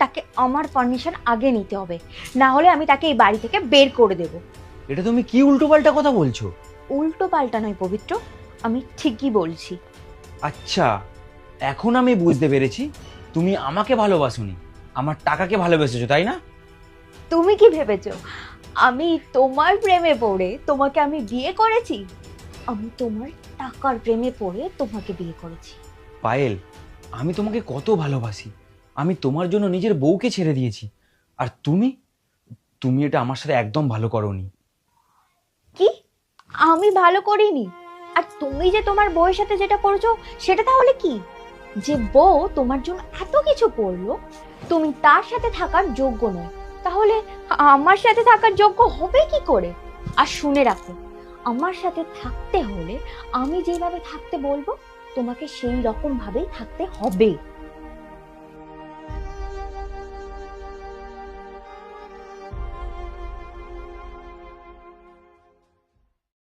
তাকে আমার পারমিশন আগে নিতে হবে, না হলে আমি তাকে এই বাড়ি থেকে বের করে দেব। এটা তুমি কি উল্টোপাল্টা কথা বলছো? উল্টো পাল্টা নয় পবিত্র, আমি ঠিকই বলছি। আচ্ছা, এখন আমি বুঝতে পেরেছি তুমি আমাকে ভালোবাসোনি, আমার টাকাকে ভালোবেসেছো, তাই না? তুমি কি ভেবেছো আমি তোমার প্রেমে পড়ে তোমাকে আমি বিয়ে করেছি? আমি তোমার টাকার প্রেমে পড়ে তোমাকে বিয়ে করেছি। পায়েল, আমি তোমাকে কত ভালোবাসি, আমি তোমার জন্য নিজের বউকে ছেড়ে দিয়েছি। আর তুমি তুমি এটা আমার সাথে একদম ভালো করোনি। কি? আমি ভালো করিনি? আর তুমি যে তোমার বউয়ের সাথে যেটা করেছো সেটা তাহলে কি? যে বউ তোমার জন্য এত কিছু করলো, তুমি তার সাথে থাকার যোগ্য নয়, তাহলে আমার সাথে থাকার যোগ্য হবে কি করে? আর শুনে রাখো, আমার সাথে থাকতে হলে আমি যেভাবে থাকতে বলবো তোমাকে সেই রকম ভাবেই থাকতে হবে।